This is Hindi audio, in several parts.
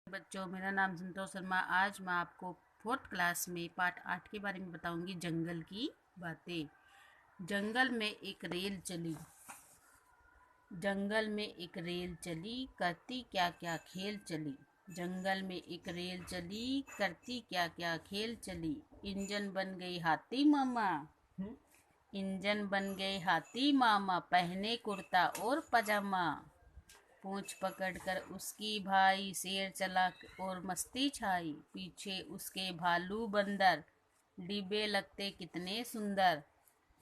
बच्चों, मेरा नाम संतोष शर्मा। आज मैं आपको फोर्थ क्लास में पाठ 8 के बारे में बताऊंगी, जंगल की बातें। जंगल में एक रेल चली, जंगल में एक रेल चली, करती क्या क्या खेल चली। जंगल में एक रेल चली, करती क्या क्या खेल चली। इंजन बन गई हाथी मामा, इंजन बन गए हाथी मामा, पहने कुर्ता और पजामा। पूंछ पकड़कर उसकी भाई, शेर चला और मस्ती छाई। पीछे उसके भालू बंदर, डिब्बे लगते कितने सुंदर।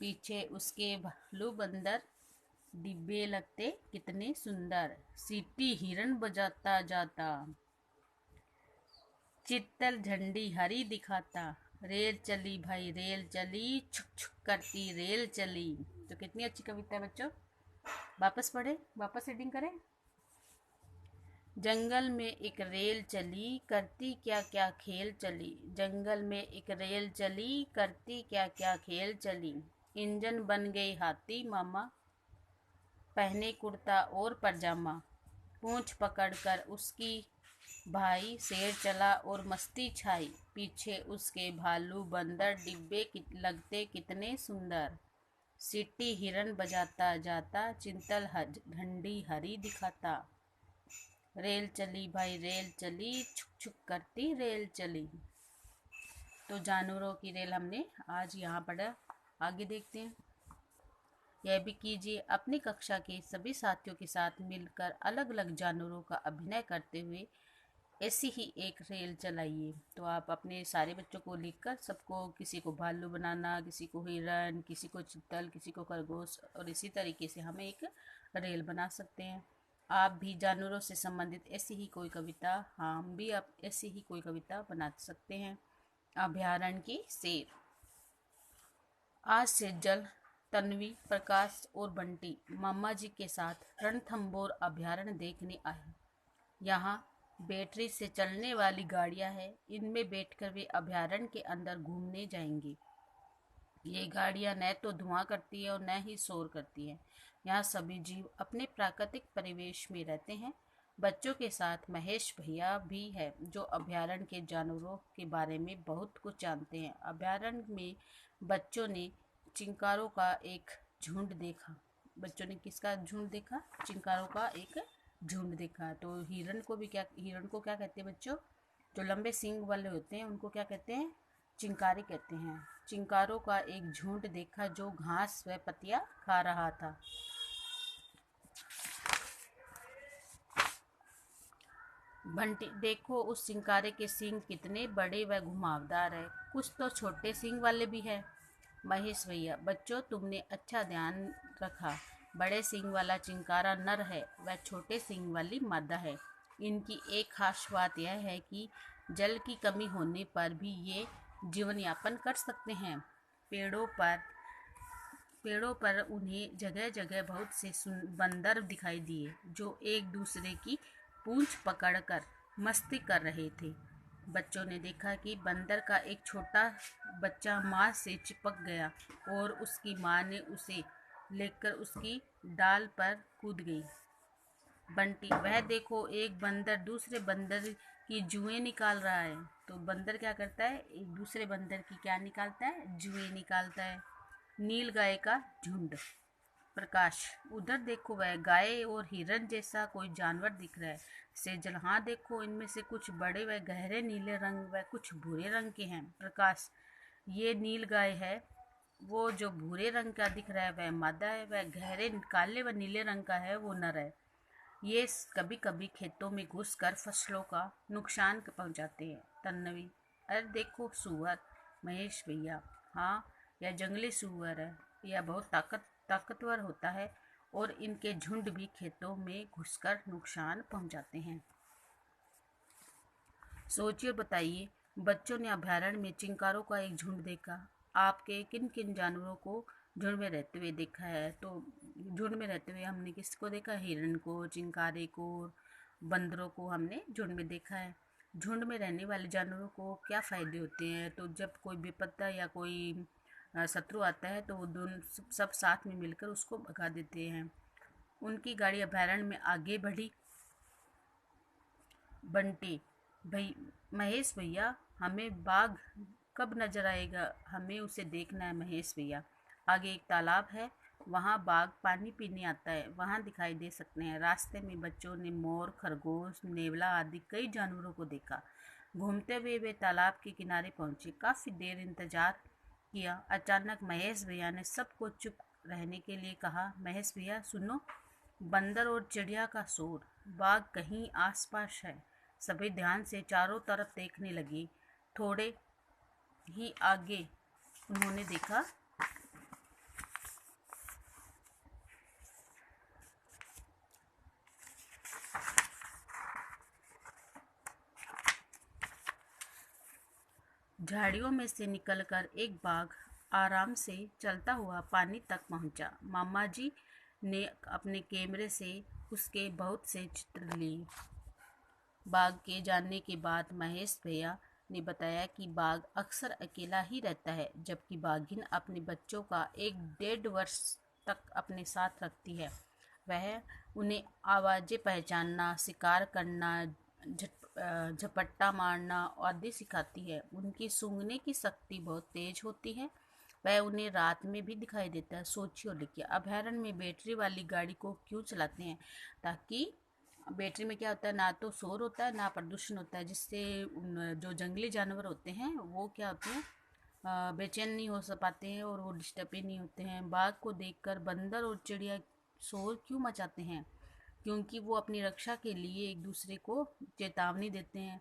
पीछे उसके भालू बंदर, डिब्बे लगते कितने सुंदर। सीटी हिरन बजाता जाता, चित्तल झंडी हरी दिखाता। रेल चली भाई रेल चली, छुक छुक करती रेल चली। तो कितनी अच्छी कविता है बच्चों। वापस पढ़े, वापस रीडिंग करें। जंगल में एक रेल चली, करती क्या क्या खेल चली। जंगल में एक रेल चली, करती क्या क्या खेल चली। इंजन बन गई हाथी मामा, पहने कुर्ता और पजामा। पूंछ पकड़कर उसकी भाई, शेर चला और मस्ती छाई। पीछे उसके भालू बंदर, डिब्बे लगते कितने सुंदर। सीटी हिरन बजाता जाता, चिंतल झंडी हरी दिखाता। रेल चली भाई रेल चली, छुक छुक करती रेल चली। तो जानवरों की रेल हमने आज यहाँ पढ़ा। आगे देखते हैं। यह भी कीजिए, अपनी कक्षा के सभी साथियों के साथ मिलकर अलग अलग जानवरों का अभिनय करते हुए ऐसी ही एक रेल चलाइए। तो आप अपने सारे बच्चों को लिखकर सबको, किसी को भालू बनाना, किसी को हिरन, किसी को चीतल, किसी को खरगोश, और इसी तरीके से हम एक रेल बना सकते हैं। आप भी जानवरों से संबंधित ऐसी ही कोई कविता, हम भी आप ऐसी ही कोई कविता बना सकते हैं। अभयारण्य की शेर। आज से जल, तन्वी, प्रकाश और बंटी मामा जी के साथ रणथंभौर अभयारण्य देखने आए। यहाँ बैटरी से चलने वाली गाड़ियां हैं, इनमें बैठकर वे अभयारण्य के अंदर घूमने जाएंगे। ये गाड़ियां न तो धुआं करती है और न ही शोर करती है। यहाँ सभी जीव अपने प्राकृतिक परिवेश में रहते हैं। बच्चों के साथ महेश भैया भी है, जो अभयारण्य के जानवरों के बारे में बहुत कुछ जानते हैं। अभयारण्य में बच्चों ने चिंकारों का एक झुंड देखा। बच्चों ने किसका झुंड देखा? चिंकारों का एक झुंड देखा। तो हिरण को क्या कहते हैं बच्चों? जो लंबे सींग वाले होते हैं उनको क्या कहते हैं? चिंकारी कहते हैं। चिंकारों का एक झुंड देखा जो घास व पत्तियां खा रहा था। बंटी, देखो उस चिंकारे के सींग कितने बड़े व घुमावदार है, कुछ तो छोटे सींग वाले भी है। महेश भैया, बच्चों तुमने अच्छा ध्यान रखा। बड़े सींग वाला चिंकारा नर है, वह छोटे सींग वाली मादा है। इनकी एक खास बात यह है कि जल की कमी होने पर भी ये जीवन यापन कर सकते हैं। पेड़ों पर उन्हें जगह जगह बहुत से बंदर दिखाई दिए, जो एक दूसरे की पूंछ पकड़कर मस्ती कर रहे थे। बच्चों ने देखा कि बंदर का एक छोटा बच्चा माँ से चिपक गया और उसकी माँ ने उसे लेकर उसकी डाल पर कूद गई। बंटी, वह देखो एक बंदर दूसरे बंदर की जुएं निकाल रहा है। तो बंदर क्या करता है? एक दूसरे बंदर की क्या निकालता है? जुएं निकालता है। नील गाय का झुंड। प्रकाश, उधर देखो वह गाय और हिरन जैसा कोई जानवर दिख रहा है। सेजल, हाँ देखो इनमें से कुछ बड़े व गहरे नीले रंग व कुछ भूरे रंग के हैं। प्रकाश, ये नील गाय है, वो जो भूरे रंग का दिख रहा है वह मादा है, वह गहरे काले व नीले रंग का है वो नर है। ये कभी कभी खेतों में घुसकर फसलों का नुकसान पहुंचाते हैं। तन्वी, अरे देखो सूअर। महेश भैया, हाँ यह जंगली सूअर है, यह बहुत ताकतवर होता है और इनके झुंड भी खेतों में घुसकर नुकसान पहुंचाते हैं। सोचिए, बताइए। बच्चों ने अभयारण्य में चिंकारों का एक झुंड देखा। आपके किन किन जानवरों को झुंड में रहते हुए देखा है? तो झुंड में रहते हुए हमने किसको देखा? हिरण को, चिंकारे को, बंदरों को हमने झुंड में देखा है। झुंड में रहने वाले जानवरों को क्या फ़ायदे होते हैं? तो जब कोई विपदा या कोई शत्रु आता है तो वो दोनों सब साथ में मिलकर उसको भगा देते हैं। उनकी गाड़ी अभयारण्य में आगे बढ़ी। बंटी, भाई महेश भैया, हमें बाघ कब नजर आएगा? हमें उसे देखना है महेश भैया। आगे एक तालाब है, वहाँ बाघ पानी पीने आता है, वहाँ दिखाई दे सकते हैं। रास्ते में बच्चों ने मोर, खरगोश, नेवला आदि कई जानवरों को देखा। घूमते हुए वे तालाब के किनारे पहुंचे। काफी देर इंतजार किया। अचानक महेश भैया ने सबको चुप रहने के लिए कहा। महेश भैया सुनो, बंदर और चिड़िया का शोर, बाघ कहीं आसपास है। सभी ध्यान से चारों तरफ देखने लगे। थोड़े ही आगे उन्होंने देखा, झाड़ियों में से निकलकर एक बाघ आराम से चलता हुआ पानी तक पहुंचा। मामा जी ने अपने कैमरे से उसके बहुत से चित्र लिए। बाघ के जानने के बाद महेश भैया ने बताया कि बाघ अक्सर अकेला ही रहता है, जबकि बाघिन अपने बच्चों का 1 डेढ़ वर्ष तक अपने साथ रखती है। वह उन्हें आवाज़ें पहचानना, शिकार करना, झपट्टा मारना आदि सिखाती है। उनकी सूंघने की शक्ति बहुत तेज होती है। वह उन्हें रात में भी दिखाई देता है। सोचिए और लिखिए, अभयारण्य में बैटरी वाली गाड़ी को क्यों चलाते हैं? ताकि बैटरी में क्या होता है, ना तो शोर होता है ना प्रदूषण होता है, जिससे जो जंगली जानवर होते हैं वो क्या होते हैं, बेचैन नहीं हो पाते हैं और वो डिस्टर्ब ही नहीं होते हैं। बाघ को देखकर बंदर और चिड़िया शोर क्यों मचाते हैं? क्योंकि वो अपनी रक्षा के लिए एक दूसरे को चेतावनी देते हैं।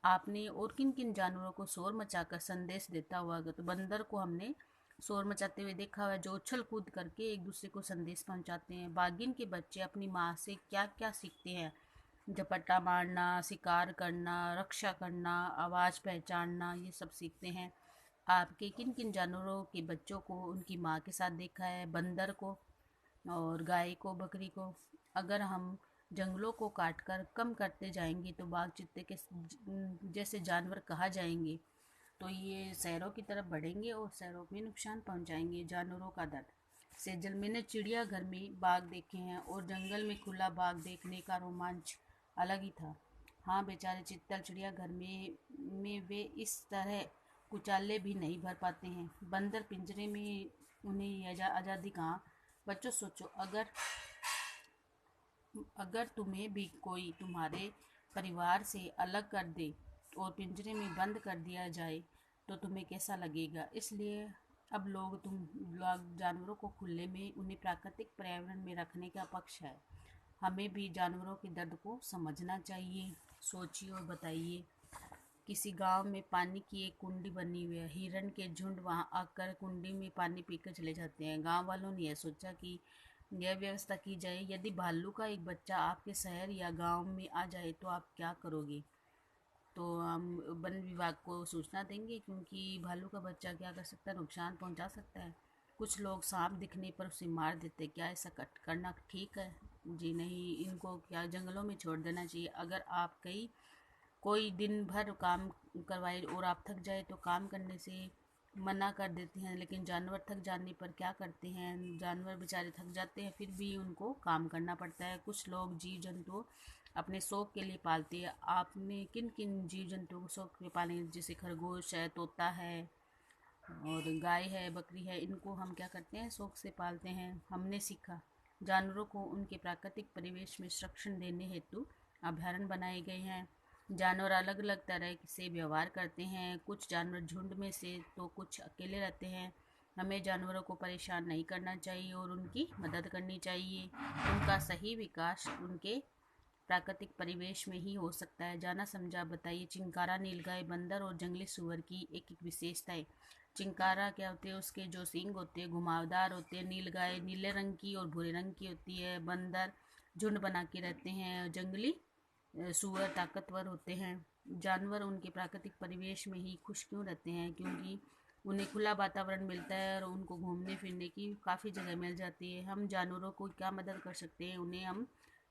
आपने और किन किन जानवरों को शोर मचाकर संदेश देता हुआ? तो बंदर को हमने शोर मचाते हुए देखा हुआ है, जो उछल कूद करके एक दूसरे को संदेश पहुंचाते हैं। बाघिन के बच्चे अपनी माँ से क्या क्या सीखते हैं? झपट्टा मारना, शिकार करना, रक्षा करना, आवाज़ पहचानना, ये सब सीखते हैं। आपके किन किन जानवरों के बच्चों को उनकी माँ के साथ देखा है? बंदर को और गाय को, बकरी को। अगर हम जंगलों को काटकर कम करते जाएंगे तो बाघ, चीते के जैसे जानवर कहाँ जाएंगे? तो ये शहरों की तरफ बढ़ेंगे और शहरों में नुकसान पहुंचाएंगे। जानवरों का दर्द। सेजल, मैंने चिड़ियाघर में बाघ देखे हैं और जंगल में खुला बाघ देखने का रोमांच अलग ही था। हाँ बेचारे चित्तल, चिड़ियाघर में वे इस तरह कुचाले भी नहीं भर पाते हैं। बंदर पिंजरे में, उन्हें ये आज़ादी कहाँ? बच्चों सोचो, अगर अगर तुम्हें भी कोई तुम्हारे परिवार से अलग कर दे और पिंजरे में बंद कर दिया जाए तो तुम्हें कैसा लगेगा? इसलिए अब लोग जानवरों को खुले में, उन्हें प्राकृतिक पर्यावरण में रखने का पक्ष है। हमें भी जानवरों के दर्द को समझना चाहिए। सोचिए और बताइए। किसी गांव में पानी की एक कुंडी बनी हुई है। हिरण के झुंड वहां आकर कुंडी में पानी पीकर चले जाते हैं। गांव वालों ने यह सोचा कि यह व्यवस्था की जाए, यदि भालू का एक बच्चा आपके शहर या गांव में आ जाए तो आप क्या करोगे? तो हम वन विभाग को सूचना देंगे, क्योंकि भालू का बच्चा क्या कर सकता है, नुकसान पहुंचा सकता है। कुछ लोग सांप दिखने पर उसे मार देते। क्या ऐसा करना ठीक है? जी नहीं, इनको क्या जंगलों में छोड़ देना चाहिए। अगर आप कोई दिन भर काम करवाए और आप थक जाए तो काम करने से मना कर देते हैं, लेकिन जानवर थक जाने पर क्या करते हैं? जानवर बेचारे थक जाते हैं फिर भी उनको काम करना पड़ता है। कुछ लोग जीव जंतु अपने शौक के लिए पालते हैं। आपने किन किन जीव जंतुओं को शौक के पाले? जैसे खरगोश है, तोता है और गाय है, बकरी है, इनको हम क्या करते हैं, शौक से पालते हैं। हमने सीखा, जानवरों को उनके प्राकृतिक परिवेश में संरक्षण देने हेतु अभयारण्य बनाए गए हैं। जानवर अलग अलग तरह से व्यवहार करते हैं, कुछ जानवर झुंड में से तो कुछ अकेले रहते हैं। हमें जानवरों को परेशान नहीं करना चाहिए और उनकी मदद करनी चाहिए। उनका सही विकास उनके प्राकृतिक परिवेश में ही हो सकता है। जाना समझा बताइए। चिंकारा, नीलगाय, बंदर और जंगली सुअर की एक एक विशेषताएं। चिंकारा क्या होते हैं? उसके जो सींग होते हैं घुमावदार होते हैं। नीलगाय नीले रंग की और भूरे रंग की होती है। बंदर झुंड बना के रहते हैं। जंगली सुअर ताकतवर होते हैं। जानवर उनके प्राकृतिक परिवेश में ही खुश क्यों रहते हैं? क्योंकि उन्हें खुला वातावरण मिलता है और उनको घूमने फिरने की काफ़ी जगह मिल जाती है। हम जानवरों को क्या मदद कर सकते हैं? उन्हें हम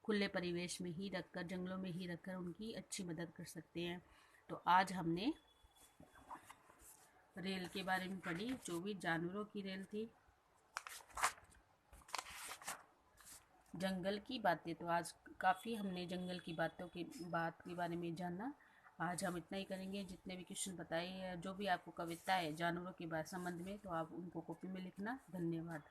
खुले परिवेश में ही रखकर, जंगलों में ही रखकर उनकी अच्छी मदद कर सकते हैं। तो आज हमने रेल के बारे में पढ़ी, जो भी जानवरों की रेल थी। जंगल की बातें, तो आज काफ़ी हमने जंगल की बात के बारे में जाना। आज हम इतना ही करेंगे। जितने भी क्वेश्चन बताए हैं, जो भी आपको कविता है जानवरों के बारे संबंध में, तो आप उनको कॉपी में लिखना। धन्यवाद।